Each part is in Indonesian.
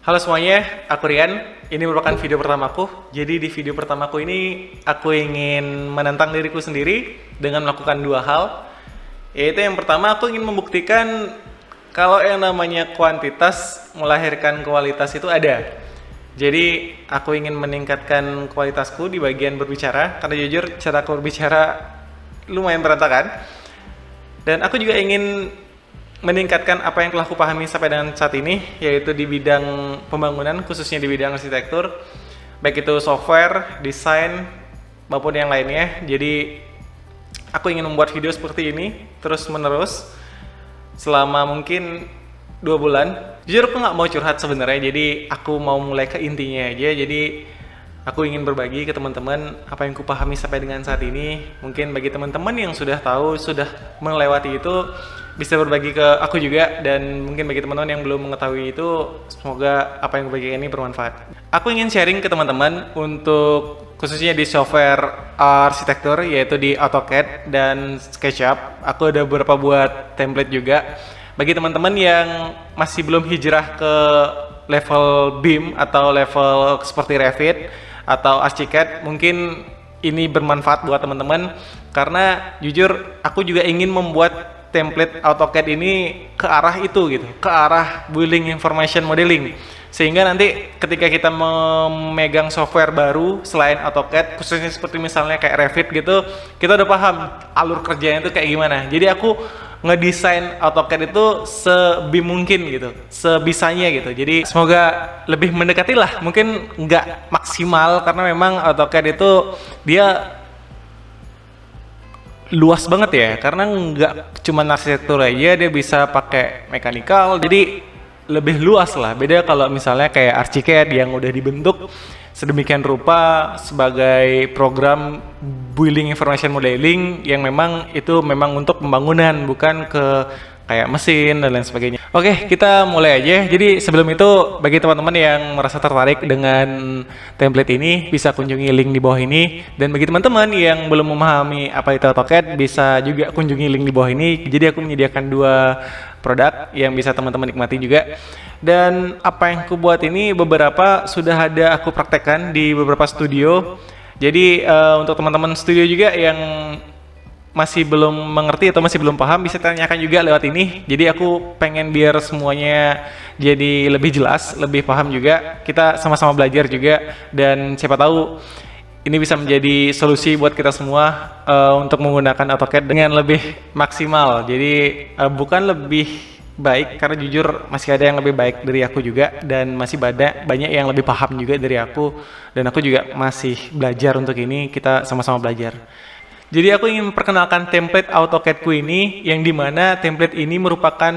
Halo semuanya, aku Rian. Ini merupakan video pertamaku. Jadi di video pertamaku ini aku ingin menantang diriku sendiri dengan melakukan dua hal. Yaitu yang pertama, aku ingin membuktikan kalau yang namanya kuantitas melahirkan kualitas itu ada. Jadi aku ingin meningkatkan kualitasku di bagian berbicara, karena jujur cara aku berbicara lumayan berantakan. Dan aku juga ingin meningkatkan apa yang telah kupahami sampai dengan saat ini, yaitu di bidang pembangunan, khususnya di bidang arsitektur, baik itu software, desain, maupun yang lainnya. Jadi aku ingin membuat video seperti ini terus menerus selama mungkin 2 bulan. Jujur aku nggak mau curhat sebenarnya, jadi aku mau mulai ke intinya aja. Jadi aku ingin berbagi ke teman-teman apa yang kupahami sampai dengan saat ini. Mungkin bagi teman-teman yang sudah tahu, sudah melewati itu, bisa berbagi ke aku juga. Dan mungkin bagi teman-teman yang belum mengetahui itu, semoga apa yang kubagikan ini bermanfaat. Aku ingin sharing ke teman-teman untuk khususnya di software arsitektur, yaitu di AutoCAD dan SketchUp. Aku ada beberapa buat template juga. Bagi teman-teman yang masih belum hijrah ke level BIM atau level seperti Revit atau ArchiCAD, mungkin ini bermanfaat buat teman-teman, karena jujur aku juga ingin membuat template AutoCAD ini ke arah itu gitu, ke arah Building Information Modeling, sehingga nanti ketika kita memegang software baru selain AutoCAD, khususnya seperti misalnya kayak Revit gitu, kita udah paham alur kerjanya itu kayak gimana. Jadi aku ngedesain AutoCAD itu sebim mungkin gitu, sebisanya gitu. Jadi semoga lebih mendekati lah, mungkin nggak maksimal karena memang AutoCAD itu dia luas banget ya, karena nggak cuma arsitektur aja, dia bisa pakai mekanikal, jadi lebih luas lah. Beda kalau misalnya kayak ArchiCAD yang udah dibentuk sedemikian rupa sebagai program Building Information Modeling yang memang itu memang untuk pembangunan, bukan ke kayak mesin dan lain sebagainya. Oke, kita mulai aja. Jadi sebelum itu, bagi teman-teman yang merasa tertarik dengan template ini, bisa kunjungi link di bawah ini. Dan bagi teman-teman yang belum memahami apa itu AutoCAD, bisa juga kunjungi link di bawah ini. Jadi aku menyediakan 2 produk yang bisa teman-teman nikmati juga. Dan apa yang aku buat ini beberapa sudah ada aku praktekkan di beberapa studio. Jadi untuk teman-teman studio juga yang masih belum mengerti atau masih belum paham, bisa tanyakan juga lewat ini. Jadi aku pengen biar semuanya jadi lebih jelas, lebih paham juga. Kita sama-sama belajar juga, dan siapa tahu ini bisa menjadi solusi buat kita semua untuk menggunakan AutoCAD dengan lebih maksimal. Jadi bukan lebih baik, karena jujur masih ada yang lebih baik dari aku juga, dan masih banyak yang lebih paham juga dari aku, dan aku juga masih belajar untuk ini. Kita sama-sama belajar. Jadi aku ingin memperkenalkan template AutoCAD-ku ini, yang dimana template ini merupakan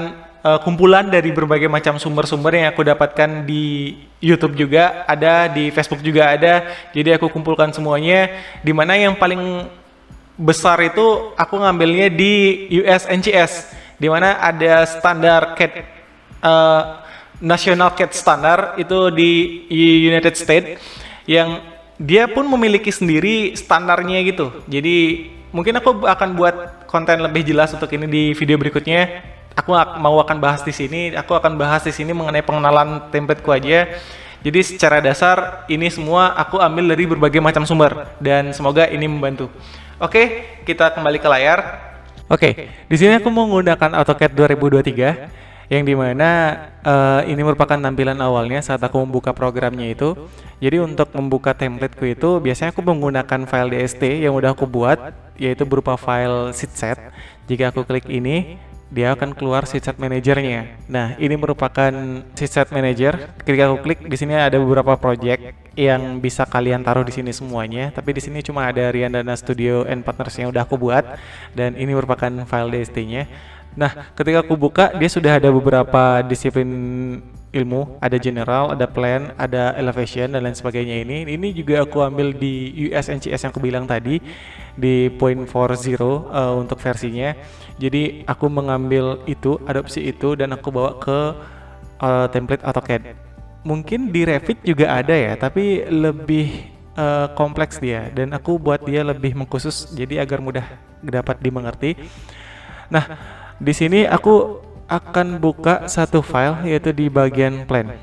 kumpulan dari berbagai macam sumber-sumber yang aku dapatkan di YouTube juga ada, di Facebook juga ada. Jadi aku kumpulkan semuanya, dimana yang paling besar itu aku ngambilnya di USNCS, dimana ada standar CAD, National CAD Standard itu di United States, yang dia pun memiliki sendiri standarnya gitu. Jadi mungkin aku akan buat konten lebih jelas untuk ini di video berikutnya. Aku akan bahas di sini. Aku akan bahas di sini mengenai pengenalan templateku aja. Jadi secara dasar ini semua aku ambil dari berbagai macam sumber, dan semoga ini membantu. Oke, kita kembali ke layar. Oke, di sini aku menggunakan AutoCAD 2023. Yang dimana ini merupakan tampilan awalnya saat aku membuka programnya itu. Jadi untuk membuka templateku itu, biasanya aku menggunakan file DST yang udah aku buat, yaitu berupa file sheetset. Jika aku klik ini, dia akan keluar sheetset manajernya. Nah, ini merupakan sheetset manager. Ketika aku klik, di sini ada beberapa project yang bisa kalian taruh di sini semuanya. Tapi di sini cuma ada Rian Dana Studio and Partners yang udah aku buat, dan ini merupakan file DST-nya. Nah, ketika aku buka, dia sudah ada beberapa disiplin ilmu, ada general, ada plan, ada elevation, dan lain sebagainya. Ini juga aku ambil di USNCS yang aku bilang tadi, di 0.40 untuk versinya. Jadi aku mengambil itu, adopsi itu, dan aku bawa ke template AutoCAD. Mungkin di Revit juga ada ya, tapi lebih kompleks dia, dan aku buat dia lebih mengkhusus, jadi agar mudah dapat dimengerti. Nah, di sini aku akan buka satu file, yaitu di bagian plan.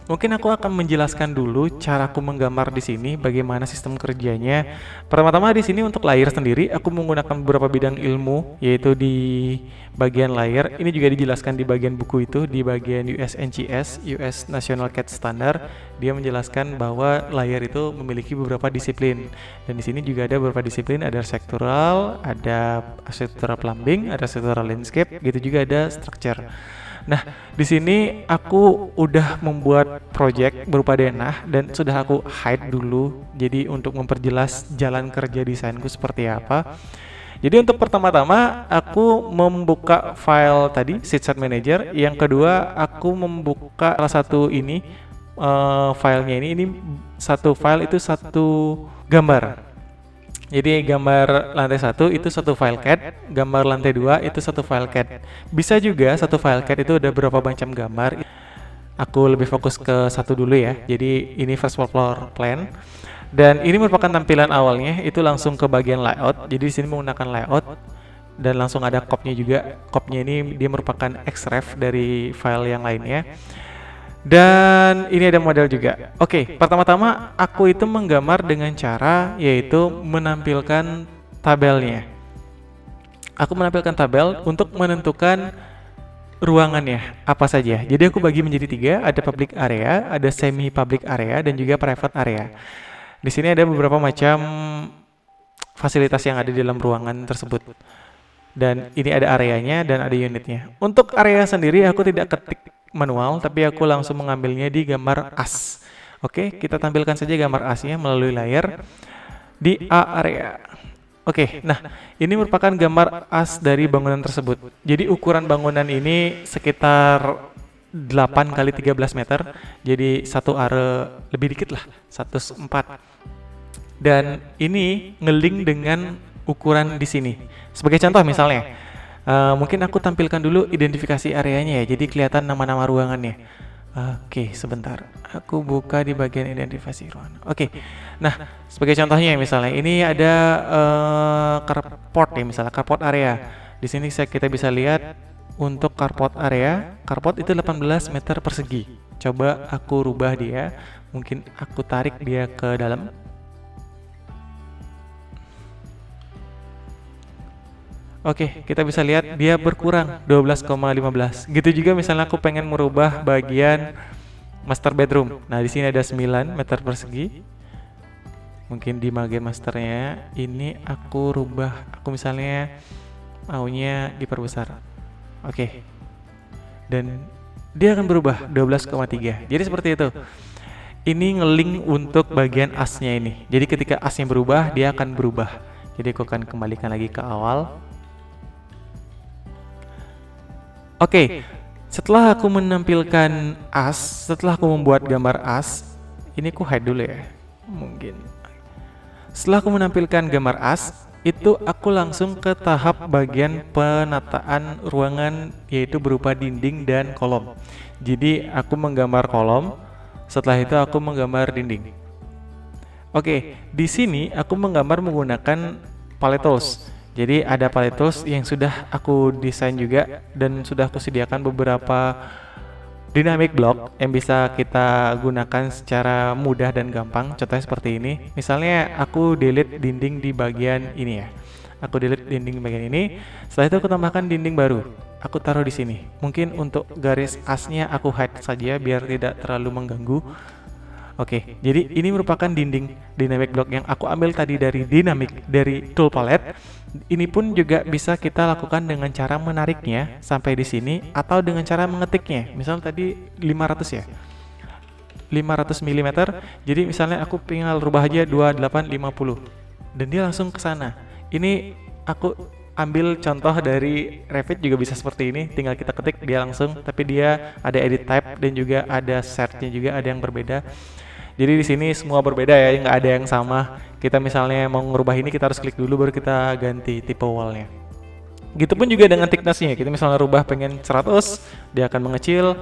Mungkin aku akan menjelaskan dulu caraku menggambar di sini, bagaimana sistem kerjanya. Pertama-tama di sini untuk layer sendiri, aku menggunakan beberapa bidang ilmu, yaitu di bagian layer. Ini juga dijelaskan di bagian buku itu, di bagian USNCS, US National CAD Standard. Dia menjelaskan bahwa layer itu memiliki beberapa disiplin. Dan di sini juga ada beberapa disiplin, ada architectural plumbing, ada architectural landscape, gitu juga ada structure. Nah, di sini aku udah membuat project berupa denah dan sudah aku hide dulu. Jadi untuk memperjelas jalan kerja desainku seperti apa. Jadi untuk pertama-tama aku membuka file tadi Sheetset Manager. Yang kedua aku membuka salah satu ini filenya ini satu file itu satu gambar. Jadi gambar lantai 1 itu satu file CAD, gambar lantai 2 itu satu file CAD. Bisa juga satu file CAD itu ada berapa macam gambar. Aku lebih fokus ke satu dulu ya. Jadi ini first floor plan. Dan ini merupakan tampilan awalnya, itu langsung ke bagian layout. Jadi di sini menggunakan layout dan langsung ada copy-nya juga. Copy-nya ini dia merupakan xref dari file yang lainnya. Dan ini ada model juga. Oke, pertama-tama aku itu menggambar dengan cara yaitu menampilkan tabelnya. Aku menampilkan tabel untuk menentukan ruangannya apa saja. Jadi aku bagi menjadi 3, ada public area, ada semi public area, dan juga private area. Di sini ada beberapa macam fasilitas yang ada di dalam ruangan tersebut. Dan ini ada areanya dan ada unitnya. Untuk area sendiri aku tidak ketik manual, tapi aku langsung mengambilnya di gambar as. Oke, kita tampilkan saja gambar asnya melalui layar di A area. Oke, nah ini merupakan gambar as dari bangunan tersebut. Jadi ukuran bangunan ini sekitar 8 kali 13 meter. Jadi satu area lebih dikit lah, 104. Dan ini ngeling dengan ukuran di sini. Sebagai contoh misalnya, mungkin aku tampilkan dulu identifikasi areanya ya, jadi kelihatan nama-nama ruangannya. Oke, sebentar. Aku buka di bagian identifikasi ruangan. Oke, nah sebagai contohnya misalnya ini ada carport ya, misalnya carport area. Di sini kita bisa lihat untuk carport area, carport itu 18 meter persegi. Coba aku rubah dia, mungkin aku tarik dia ke dalam. Oke, kita bisa lihat dia berkurang 12,15. Gitu juga misalnya aku pengen merubah bagian master bedroom. Nah, di sini ada 9 meter persegi. Mungkin di bagian masternya ini aku rubah, aku misalnya maunya diperbesar. Oke. Dan dia akan berubah 12,3. Jadi seperti itu. Ini ngeling untuk bagian asnya ini. Jadi ketika asnya berubah, dia akan berubah. Jadi aku akan kembalikan lagi ke awal. Oke, setelah aku menampilkan as, setelah aku membuat gambar as, ini aku hide dulu ya, mungkin. Setelah aku menampilkan gambar as, itu aku langsung ke tahap bagian penataan ruangan, yaitu berupa dinding dan kolom. Jadi aku menggambar kolom, setelah itu aku menggambar dinding. Oke, di sini aku menggambar menggunakan palette tools. Jadi ada palette tools yang sudah aku desain juga dan sudah aku sediakan beberapa dynamic block yang bisa kita gunakan secara mudah dan gampang. Contohnya seperti ini. Misalnya aku delete dinding di bagian ini ya. Aku delete dinding di bagian ini. Setelah itu aku tambahkan dinding baru. Aku taruh di sini. Mungkin untuk garis asnya aku hide saja biar tidak terlalu mengganggu. Oke, jadi ini merupakan dinding dynamic block yang aku ambil tadi dari tool palette. Ini pun juga bisa kita lakukan dengan cara menariknya sampai di sini atau dengan cara mengetiknya. Misal tadi 500 ya. 500 mm. Jadi misalnya aku tinggal rubah aja 2850 dan dia langsung ke sana. Ini aku ambil contoh dari Revit juga bisa seperti ini, tinggal kita ketik dia langsung, tapi dia ada edit type dan juga ada search-nya juga ada yang berbeda. Jadi di sini semua berbeda ya, nggak ada yang sama. Kita misalnya mau ngerubah ini kita harus klik dulu baru kita ganti tipe wallnya. Gitu pun juga dengan thickness-nya. Kita misalnya rubah pengen 100, dia akan mengecil.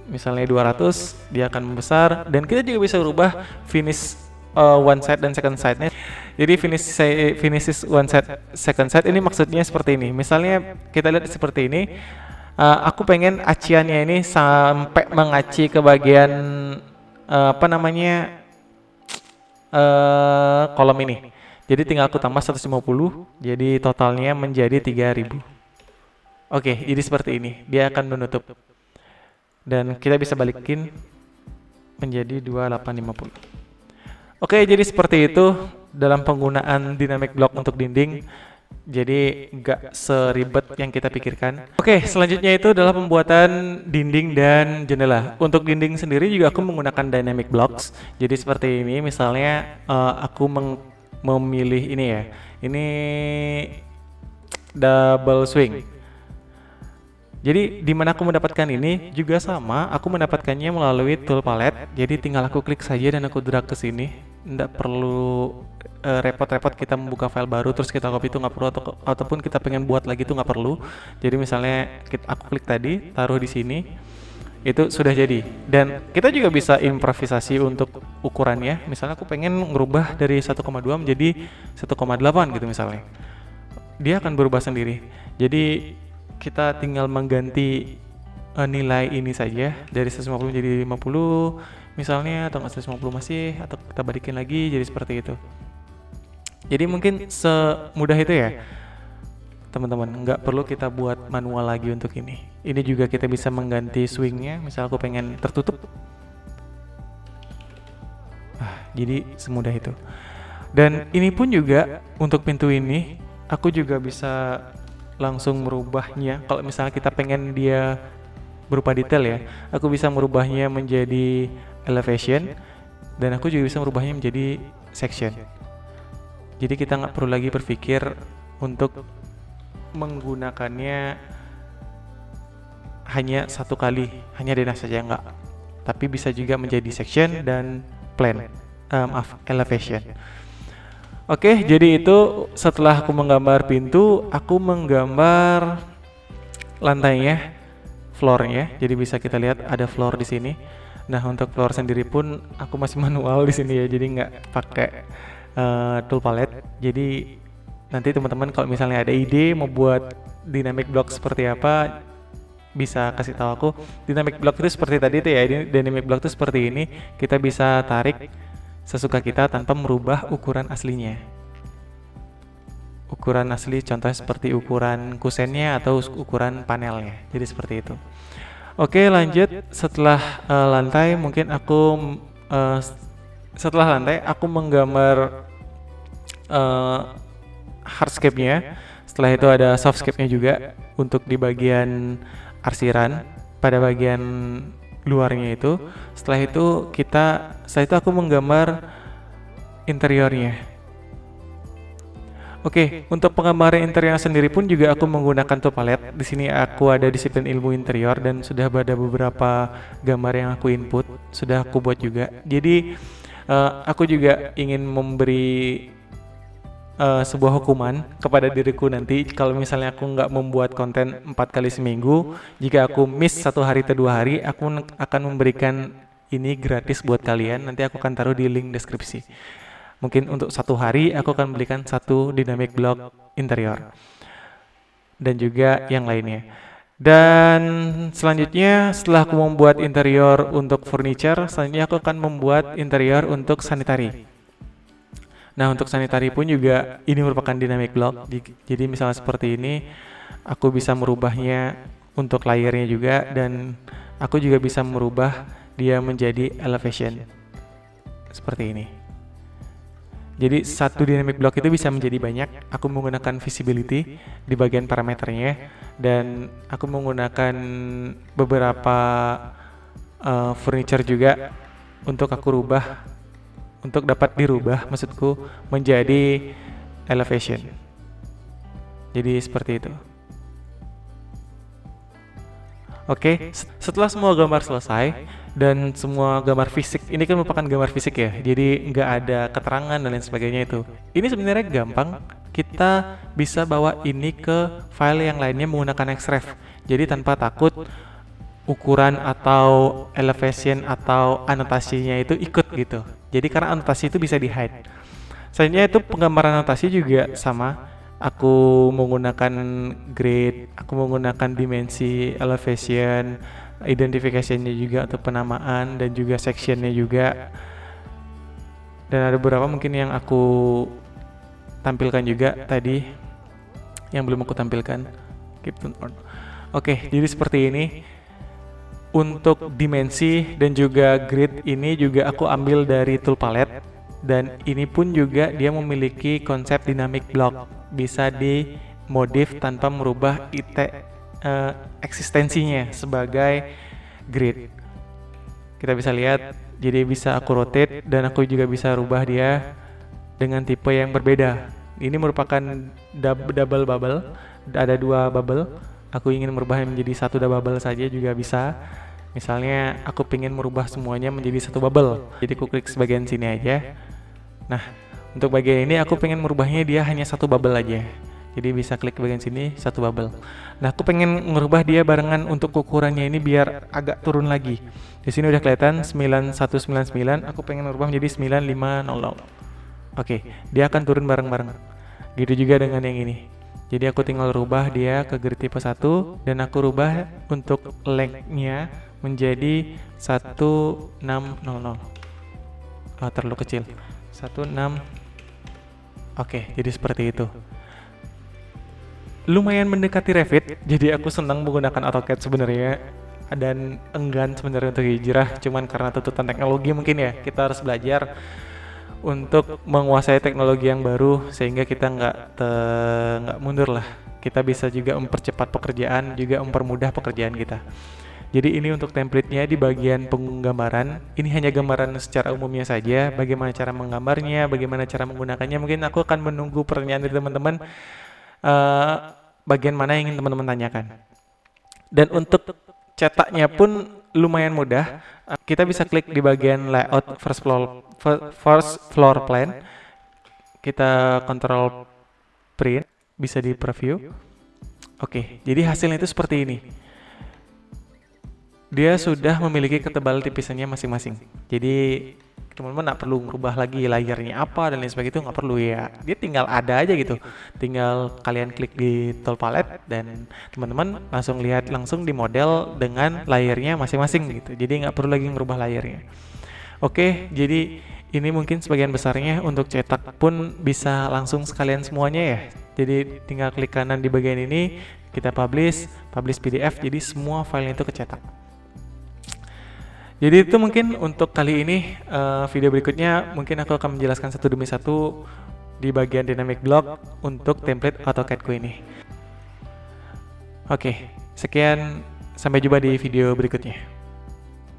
Misalnya 200, dia akan membesar. Dan kita juga bisa rubah finish one side dan second side-nya. Jadi finishes one side, second side ini maksudnya seperti ini. Misalnya kita lihat seperti ini. Aku pengen aciannya ini sampai mengaci ke bagian apa namanya kolom ini. Jadi tinggal aku tambah 150, jadi totalnya menjadi 3000. Oke, jadi seperti ini. Dia akan menutup. Dan kita bisa balikin menjadi 2850. Oke, jadi seperti itu dalam penggunaan dynamic block untuk dinding. Jadi nggak seribet yang kita pikirkan. Oke, selanjutnya itu adalah pembuatan dinding dan jendela. Untuk dinding sendiri juga aku menggunakan dynamic blocks. Jadi seperti ini, misalnya aku memilih ini ya. Ini double swing. Jadi di mana aku mendapatkan ini juga sama, aku mendapatkannya melalui tool palette. Jadi tinggal aku klik saja dan aku drag ke sini. Nggak perlu repot-repot kita membuka file baru terus kita copy, itu nggak perlu, ataupun kita pengen buat lagi itu nggak perlu. Jadi misalnya aku klik tadi, taruh di sini, itu sudah jadi. Dan kita juga bisa improvisasi untuk ukurannya. Misalnya aku pengen ngerubah dari 1,2 menjadi 1,8 gitu misalnya. Dia akan berubah sendiri. Jadi kita tinggal mengganti nilai ini saja dari 150 menjadi 50 misalnya, atau 150 masih, atau kita balikin lagi jadi seperti itu. Jadi mungkin semudah itu ya teman-teman, nggak perlu kita buat manual lagi untuk ini. Ini juga kita bisa mengganti swingnya, misal aku pengen tertutup, jadi semudah itu. Dan ini pun juga untuk pintu ini aku juga bisa langsung merubahnya. Kalau misalnya kita pengen dia berupa detail ya, aku bisa merubahnya menjadi elevation, dan aku juga bisa merubahnya menjadi section. Jadi kita nggak perlu lagi berpikir untuk menggunakannya hanya satu kali, hanya denah saja, enggak. Tapi bisa juga menjadi section dan plan, elevation. Oke, jadi itu setelah aku menggambar pintu, aku menggambar lantainya, floornya. Jadi bisa kita lihat ada floor di sini. Nah, untuk floor sendiri pun aku masih manual di sini ya, jadi nggak pakai tool palette. Jadi nanti teman-teman kalau misalnya ada ide mau buat dynamic block seperti apa, bisa kasih tahu aku. Dynamic block itu seperti tadi itu ya. Dynamic block itu seperti ini, kita bisa tarik sesuka kita tanpa merubah ukuran aslinya. Ukuran asli contohnya seperti ukuran kusennya atau ukuran panelnya. Jadi seperti itu. Oke, lanjut. Setelah lantai, mungkin aku setelah lantai aku menggambar hardscape-nya. Setelah itu ada softscape-nya juga untuk di bagian arsiran pada bagian luarnya itu. Setelah itu aku menggambar interiornya. Oke, untuk penggambaran interior sendiri pun juga aku menggunakan tool palette. Di sini aku ada disiplin ilmu interior dan sudah ada beberapa gambar yang aku input, sudah aku buat juga. Jadi aku juga ingin memberi sebuah hukuman kepada diriku nanti kalau misalnya aku nggak membuat konten 4 kali seminggu. Jika aku miss 1 hari atau 2 hari, aku akan memberikan ini gratis buat kalian. Nanti aku akan taruh di link deskripsi. Mungkin untuk 1 hari aku akan belikan 1 dynamic block interior dan juga yang lainnya. Dan selanjutnya setelah aku membuat interior untuk furniture, selanjutnya aku akan membuat interior untuk sanitary. Nah, untuk sanitary pun juga ini merupakan dynamic block. Jadi misalnya seperti ini, aku bisa merubahnya untuk layernya juga, dan aku juga bisa merubah dia menjadi elevation seperti ini. Jadi satu dynamic block itu bisa menjadi banyak. Aku menggunakan visibility di bagian parameternya, dan aku menggunakan beberapa furniture juga untuk aku rubah, untuk dapat dirubah maksudku menjadi elevation. Jadi seperti itu. Oke, setelah semua gambar selesai dan semua gambar fisik, ini kan merupakan gambar fisik ya, jadi nggak ada keterangan dan lain sebagainya itu. Ini sebenarnya gampang, kita bisa bawa ini ke file yang lainnya menggunakan Xref. Jadi tanpa takut ukuran atau elevation atau anotasinya itu ikut gitu. Jadi karena anotasi itu bisa di hide. Selanjutnya itu penggambaran anotasi juga sama. aku menggunakan grid, aku menggunakan dimensi, elevation, identification-nya juga atau penamaan, dan juga section-nya juga. Dan ada beberapa mungkin yang aku tampilkan juga tadi yang belum aku tampilkan. Keep tune on. Oke, jadi seperti ini. Untuk dimensi dan juga grid ini juga aku ambil dari tool palette, dan ini pun juga dia memiliki konsep dynamic block, bisa dimodif tanpa merubah eksistensinya sebagai grid. Kita bisa lihat, jadi bisa aku rotate dan aku juga bisa rubah dia dengan tipe yang berbeda. Ini merupakan double bubble, ada 2 bubble. Aku ingin merubahnya menjadi 1 bubble saja juga bisa. Misalnya aku ingin merubah semuanya menjadi 1 bubble, jadi aku klik sebagian sini aja. Nah, untuk bagian ini aku pengen merubahnya dia hanya 1 bubble aja, jadi bisa klik bagian sini 1 bubble. Nah, aku pengen merubah dia barengan untuk ukurannya ini biar agak turun lagi. Di sini udah kelihatan 9199, aku pengen merubah menjadi 9500. Oke, dia akan turun bareng-bareng. Gitu juga dengan yang ini. Jadi aku tinggal rubah dia ke grid tipe 1, dan aku rubah untuk length-nya menjadi 1600. Terlalu kecil. 16. Oke, jadi seperti itu. Lumayan mendekati Revit, jadi aku senang menggunakan AutoCAD sebenarnya, dan enggan sebenarnya untuk hijrah, cuman karena tuntutan teknologi mungkin ya, kita harus belajar untuk menguasai teknologi yang baru sehingga kita nggak mundur lah. Kita bisa juga mempercepat pekerjaan, juga mempermudah pekerjaan kita. Jadi ini untuk template-nya di bagian penggambaran. Ini hanya gambaran secara umumnya saja. Bagaimana cara menggambarnya, bagaimana cara menggunakannya. Mungkin aku akan menunggu pertanyaan dari teman-teman. Bagian mana yang ingin teman-teman tanyakan. Dan untuk cetaknya pun lumayan mudah. Kita bisa klik di bagian layout first floor plan. Kita control print, bisa di preview. Oke, jadi hasilnya itu seperti ini. Dia sudah memiliki ketebalan tipisannya masing-masing. Jadi teman-teman nggak perlu merubah lagi layarnya apa dan lain sebagainya, itu nggak perlu ya. Dia tinggal ada aja gitu. Tinggal kalian klik di tool palette dan teman-teman langsung lihat langsung di model dengan layarnya masing-masing gitu. Jadi nggak perlu lagi merubah layarnya. Oke, jadi ini mungkin sebagian besarnya. Untuk cetak pun bisa langsung sekalian semuanya ya. Jadi tinggal klik kanan di bagian ini, kita publish PDF, jadi semua filenya itu kecetak. Jadi itu mungkin untuk kali ini. Video berikutnya mungkin aku akan menjelaskan satu demi satu di bagian dynamic block untuk template AutoCAD-ku ini. Oke, sekian, sampai jumpa di video berikutnya.